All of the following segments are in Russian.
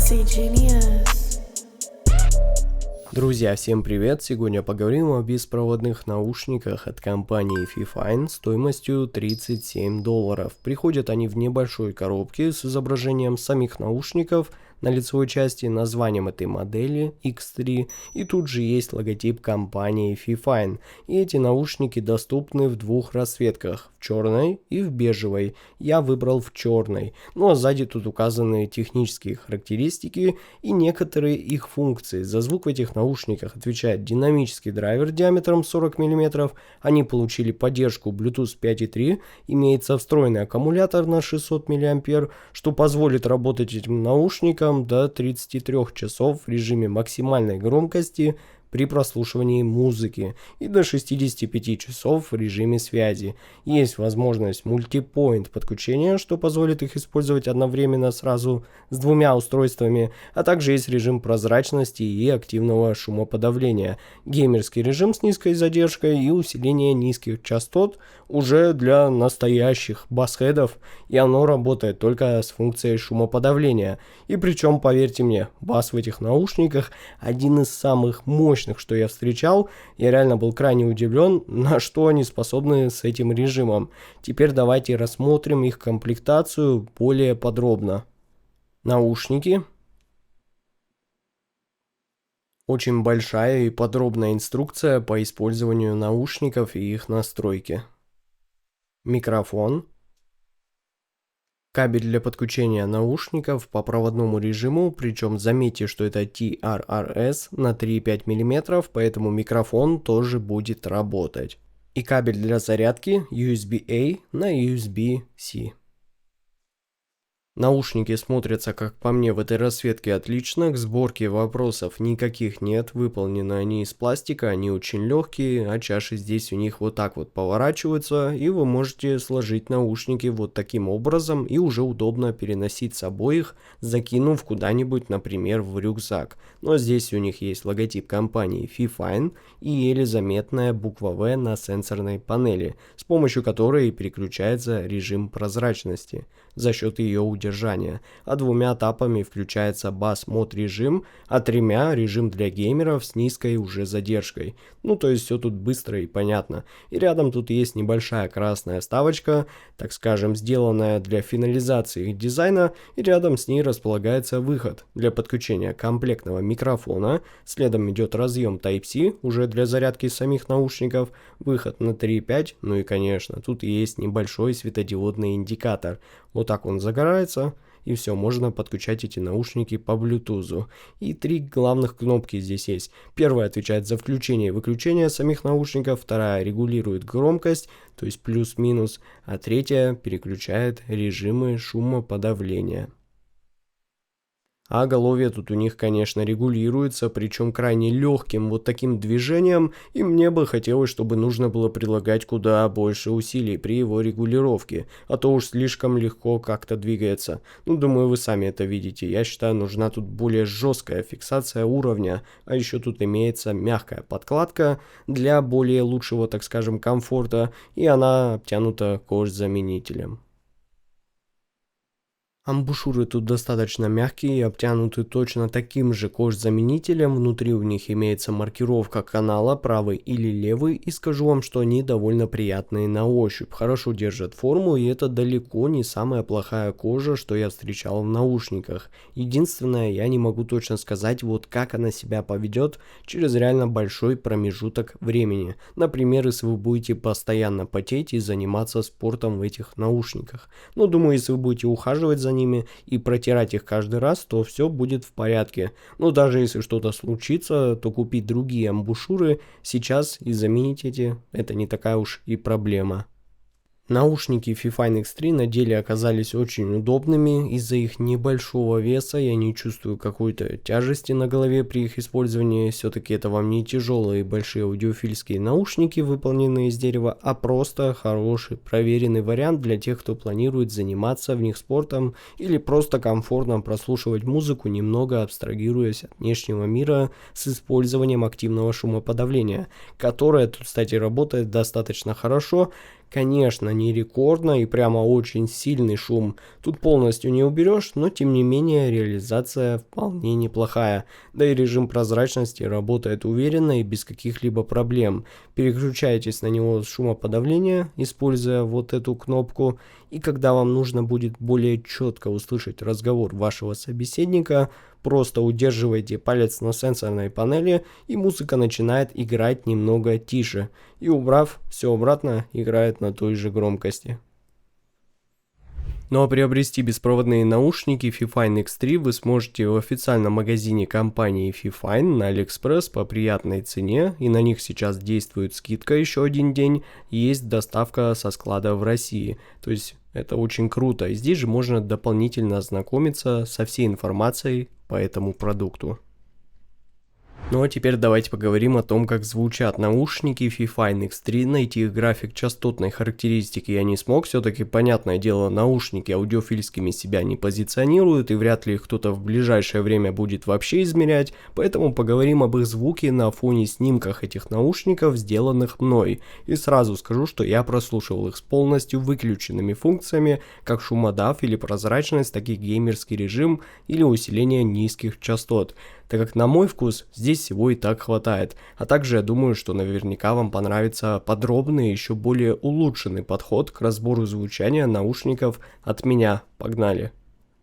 Sexy Genius. Друзья, всем привет! Сегодня поговорим о беспроводных наушниках от компании Fifine стоимостью $37. Приходят они в небольшой коробке с изображением самих наушников на лицевой части, названием этой модели X3, и тут же есть логотип компании Fifine. И эти наушники доступны в двух расцветках, в черной и в бежевой. Я выбрал в черной. Ну а сзади тут указаны технические характеристики и некоторые их функции. За звук в этих наушниках отвечает динамический драйвер диаметром 40 мм. Они получили поддержку Bluetooth 5.3, имеется встроенный аккумулятор на 600 мАh, что позволит работать этим наушникам до 33 часов в режиме максимальной громкости при прослушивании музыки и до 65 часов в режиме связи. Есть возможность мультипоинт подключения, что позволит их использовать одновременно сразу с двумя устройствами, а также есть режим прозрачности и активного шумоподавления, геймерский режим с низкой задержкой и усиление низких частот уже для настоящих басхедов, и оно работает только с функцией шумоподавления. И причем, поверьте мне, бас в этих наушниках один из самых мощных, что я встречал. Я реально был крайне удивлен, на что они способны с этим режимом. Теперь давайте рассмотрим их комплектацию более подробно. Наушники. Очень большая и подробная инструкция по использованию наушников и их настройки. Микрофон. Кабель для подключения наушников по проводному режиму, причем заметьте, что это TRRS на 3,5 мм, поэтому микрофон тоже будет работать. И кабель для зарядки USB-A на USB-C. Наушники смотрятся, как по мне, в этой расцветке отлично, к сборке вопросов никаких нет, выполнены они из пластика, они очень легкие, а чаши здесь у них вот так вот поворачиваются, и вы можете сложить наушники вот таким образом, и уже удобно переносить с собой их, закинув куда-нибудь, например, в рюкзак. Но здесь у них есть логотип компании Fifine и еле заметная буква V на сенсорной панели, с помощью которой переключается режим прозрачности за счет ее удержания, а двумя тапами включается бас-мод режим, а тремя режим для геймеров с низкой уже задержкой. Ну то есть все тут быстро и понятно. И рядом тут есть небольшая красная вставочка, так скажем, сделанная для финализации их дизайна, и рядом с ней располагается выход для подключения комплектного микрофона, следом идет разъем Type-C уже для зарядки самих наушников, выход на 3.5, ну и конечно тут есть небольшой светодиодный индикатор. Вот так он загорается, и все, можно подключать эти наушники по Bluetooth. И три главных кнопки здесь есть. Первая отвечает за включение и выключение самих наушников, вторая регулирует громкость, то есть плюс-минус, а третья переключает режимы шумоподавления. А оголовье тут у них, конечно, регулируется, причем крайне легким вот таким движением, и мне бы хотелось, чтобы нужно было прилагать куда больше усилий при его регулировке, а то уж слишком легко как-то двигается. Ну, думаю, вы сами это видите. Я считаю, нужна тут более жесткая фиксация уровня, а еще тут имеется мягкая подкладка для более лучшего, так скажем, комфорта, и она обтянута кожзаменителем. Амбушюры тут достаточно мягкие и обтянуты точно таким же кожзаменителем. Внутри у них имеется маркировка канала, правый или левый, и скажу вам, что они довольно приятные на ощупь, хорошо держат форму, и это далеко не самая плохая кожа, что я встречал в наушниках. Единственное, я не могу точно сказать, вот как она себя поведет через реально большой промежуток времени. Например, если вы будете постоянно потеть и заниматься спортом в этих наушниках. Но думаю, если вы будете ухаживать за ними и протирать их каждый раз, то все будет в порядке. Но даже если что-то случится, то купить другие амбушюры сейчас и заменить эти, это не такая уж и проблема. Наушники Fifine X3 на деле оказались очень удобными. Из-за их небольшого веса я не чувствую какой-то тяжести на голове при их использовании. Все-таки это вам не тяжелые большие аудиофильские наушники, выполненные из дерева, а просто хороший, проверенный вариант для тех, кто планирует заниматься в них спортом или просто комфортно прослушивать музыку, немного абстрагируясь от внешнего мира с использованием активного шумоподавления, которое тут, кстати, работает достаточно хорошо. Конечно, не рекордно и прямо очень сильный шум. Тут полностью не уберешь, но тем не менее реализация вполне неплохая. Да и режим прозрачности работает уверенно и без каких-либо проблем. Переключаетесь на него с шумоподавления, используя вот эту кнопку. И когда вам нужно будет более четко услышать разговор вашего собеседника, просто удерживайте палец на сенсорной панели, и музыка начинает играть немного тише. И убрав, все обратно играет на той же громкости. Ну а приобрести беспроводные наушники Fifine X3 вы сможете в официальном магазине компании Fifine на AliExpress по приятной цене, и на них сейчас действует скидка еще один день, есть доставка со склада в России, то есть это очень круто, и здесь же можно дополнительно ознакомиться со всей информацией по этому продукту. Ну а теперь давайте поговорим о том, как звучат наушники Fifine X3. Найти их график частотной характеристики я не смог, все-таки, понятное дело, наушники аудиофильскими себя не позиционируют, и вряд ли их кто-то в ближайшее время будет вообще измерять, поэтому поговорим об их звуке на фоне снимках этих наушников, сделанных мной. И сразу скажу, что я прослушивал их с полностью выключенными функциями, как шумодав или прозрачность, так и геймерский режим или усиление низких частот, так как на мой вкус здесь всего и так хватает. А также я думаю, что наверняка вам понравится подробный, еще более улучшенный подход к разбору звучания наушников от меня. Погнали!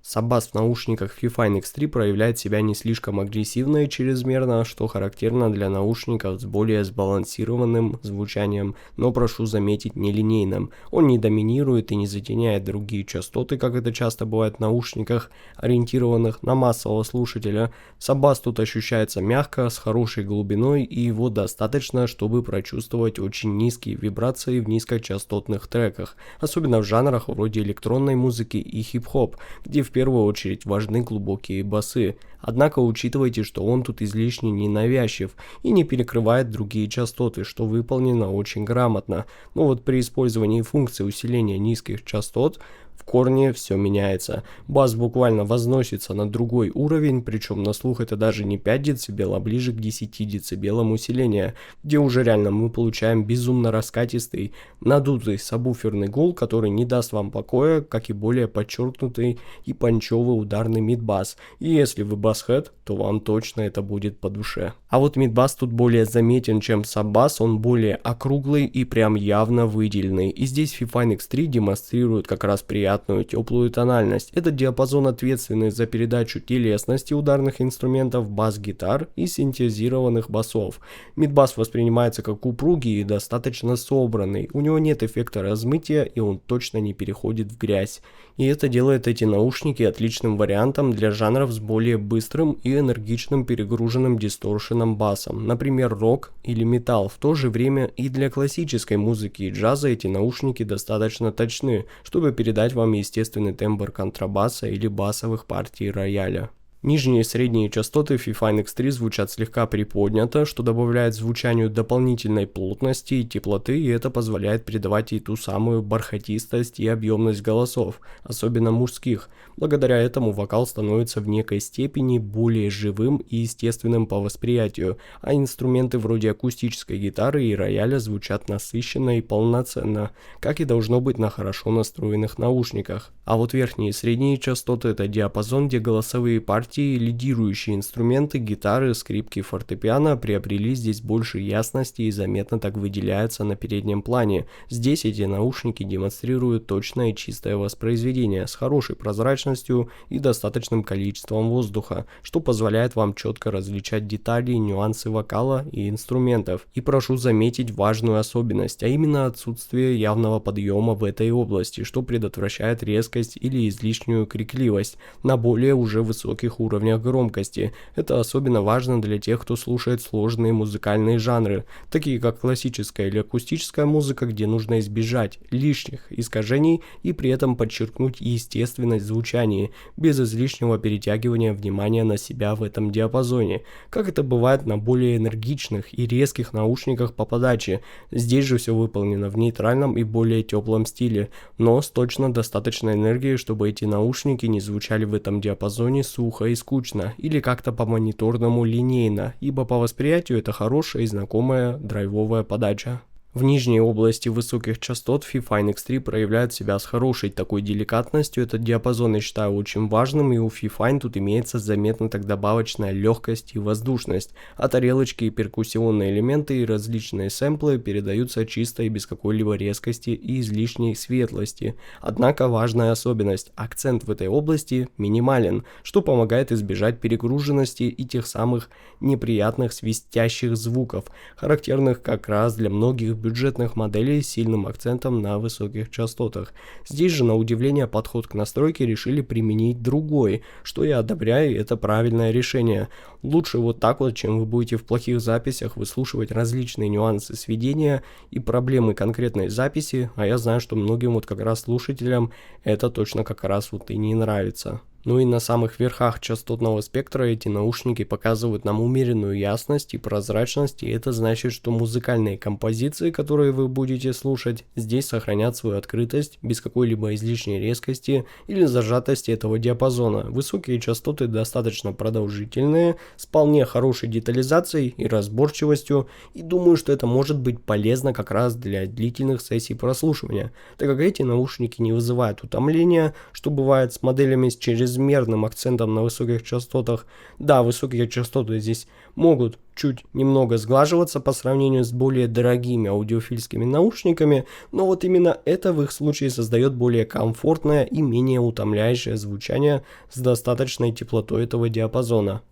Саббас в наушниках Fifine X3 проявляет себя не слишком агрессивно и чрезмерно, что характерно для наушников с более сбалансированным звучанием, но прошу заметить нелинейным. Он не доминирует и не затеняет другие частоты, как это часто бывает в наушниках, ориентированных на массового слушателя. Саббас тут ощущается мягко, с хорошей глубиной, и его достаточно, чтобы прочувствовать очень низкие вибрации в низкочастотных треках, особенно в жанрах вроде электронной музыки и хип-хоп, где в первую очередь важны глубокие басы. Однако учитывайте, что он тут излишне ненавязчив и не перекрывает другие частоты, что выполнено очень грамотно. Но вот при использовании функции усиления низких частот в корне все меняется. Бас буквально возносится на другой уровень, причем на слух это даже не 5 дБ, а ближе к 10 дБ усиления, где уже реально мы получаем безумно раскатистый, надутый сабвуферный гул, который не даст вам покоя, как и более подчеркнутый и панчевый ударный мидбас. И если вы басхэт, то вам точно это будет по душе. А вот мидбас тут более заметен, чем саббас, он более округлый и прям явно выделенный. И здесь Fifine X3 демонстрирует как раз приятную теплую тональность. Это диапазон, ответственный за передачу телесности ударных инструментов, бас-гитар и синтезированных басов. Мидбас воспринимается как упругий и достаточно собранный. У него нет эффекта размытия, и он точно не переходит в грязь. И это делает эти наушники отличным вариантом для жанров с более быстрым и энергичным перегруженным дисторшеном басом, например, рок или металл. В то же время и для классической музыки и джаза эти наушники достаточно точны, чтобы передать вам естественный тембр контрабаса или басовых партий рояля. Нижние и средние частоты Fifine X3 звучат слегка приподнято, что добавляет звучанию дополнительной плотности и теплоты, и это позволяет передавать и ту самую бархатистость и объемность голосов, особенно мужских. Благодаря этому вокал становится в некой степени более живым и естественным по восприятию, а инструменты вроде акустической гитары и рояля звучат насыщенно и полноценно, как и должно быть на хорошо настроенных наушниках. А вот верхние и средние частоты — это диапазон, где голосовые партии, лидирующие инструменты, гитары, скрипки, фортепиано приобрели здесь больше ясности и заметно так выделяются на переднем плане. Здесь эти наушники демонстрируют точное и чистое воспроизведение с хорошей прозрачностью и достаточным количеством воздуха, что позволяет вам четко различать детали и нюансы вокала и инструментов. И прошу заметить важную особенность, а именно отсутствие явного подъема в этой области, что предотвращает резкость или излишнюю крикливость на более уже высоких уровнях громкости. Это особенно важно для тех, кто слушает сложные музыкальные жанры, такие как классическая или акустическая музыка, где нужно избежать лишних искажений и при этом подчеркнуть естественность звучания, без излишнего перетягивания внимания на себя в этом диапазоне, как это бывает на более энергичных и резких наушниках по подаче. Здесь же все выполнено в нейтральном и более теплом стиле, но с точно достаточной энергией, чтобы эти наушники не звучали в этом диапазоне сухо и скучно, или как-то по мониторному линейно, ибо по восприятию это хорошая и знакомая драйвовая подача. В нижней области высоких частот FIFA NX3 проявляет себя с хорошей такой деликатностью. Этот диапазон я считаю очень важным, и у FIFA тут имеется заметно так добавочная легкость и воздушность, а тарелочки и перкуссионные элементы и различные сэмплы передаются чисто и без какой-либо резкости и излишней светлости. Однако важная особенность – акцент в этой области минимален, что помогает избежать перегруженности и тех самых неприятных свистящих звуков, характерных как раз для многих бюджетных моделей с сильным акцентом на высоких частотах. Здесь же, на удивление, подход к настройке решили применить другой, что я одобряю, и это правильное решение. Лучше вот так вот, чем вы будете в плохих записях выслушивать различные нюансы сведения и проблемы конкретной записи, а я знаю, что многим вот как раз слушателям это точно как раз вот и не нравится. Ну и на самых верхах частотного спектра эти наушники показывают нам умеренную ясность и прозрачность, и это значит, что музыкальные композиции, которые вы будете слушать, здесь сохранят свою открытость без какой-либо излишней резкости или зажатости этого диапазона. Высокие частоты достаточно продолжительные, с вполне хорошей детализацией и разборчивостью, и думаю, что это может быть полезно как раз для длительных сессий прослушивания, так как эти наушники не вызывают утомления, что бывает с моделями с чрезмерным акцентом на высоких частотах. Да, высокие частоты здесь могут чуть немного сглаживаться по сравнению с более дорогими аудиофильскими наушниками, но вот именно это в их случае создает более комфортное и менее утомляющее звучание с достаточной теплотой этого диапазона.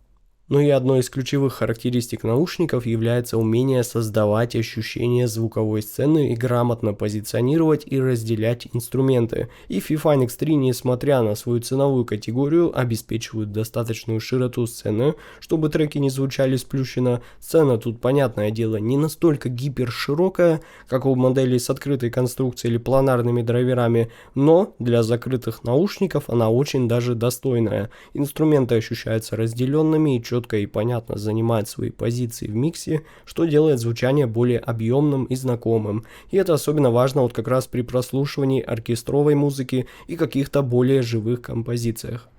Ну и одной из ключевых характеристик наушников является умение создавать ощущение звуковой сцены и грамотно позиционировать и разделять инструменты. И FIFA NX3, несмотря на свою ценовую категорию, обеспечивают достаточную широту сцены, чтобы треки не звучали сплющенно. Сцена тут, понятное дело, не настолько гиперширокая, как у моделей с открытой конструкцией или планарными драйверами, но для закрытых наушников она очень даже достойная. Инструменты ощущаются разделенными и четко и понятно занимает свои позиции в миксе, что делает звучание более объемным и знакомым. И это особенно важно вот как раз при прослушивании оркестровой музыки и каких-то более живых композициях.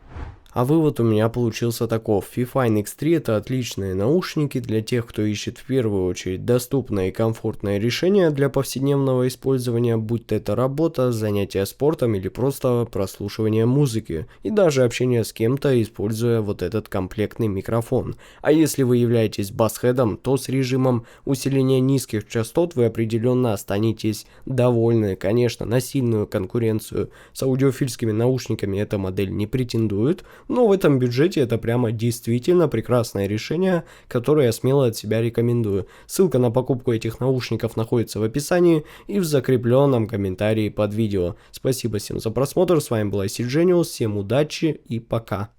А вывод у меня получился таков. FIFA NX3 это отличные наушники для тех, кто ищет в первую очередь доступное и комфортное решение для повседневного использования, будь то это работа, занятия спортом или просто прослушивание музыки, и даже общение с кем-то, используя вот этот комплектный микрофон. А если вы являетесь басхедом, то с режимом усиления низких частот вы определенно останетесь довольны. Конечно, на сильную конкуренцию с аудиофильскими наушниками эта модель не претендует, но в этом бюджете это прямо действительно прекрасное решение, которое я смело от себя рекомендую. Ссылка на покупку этих наушников находится в описании и в закрепленном комментарии под видео. Спасибо всем за просмотр, с вами был IC Genius, всем удачи и пока.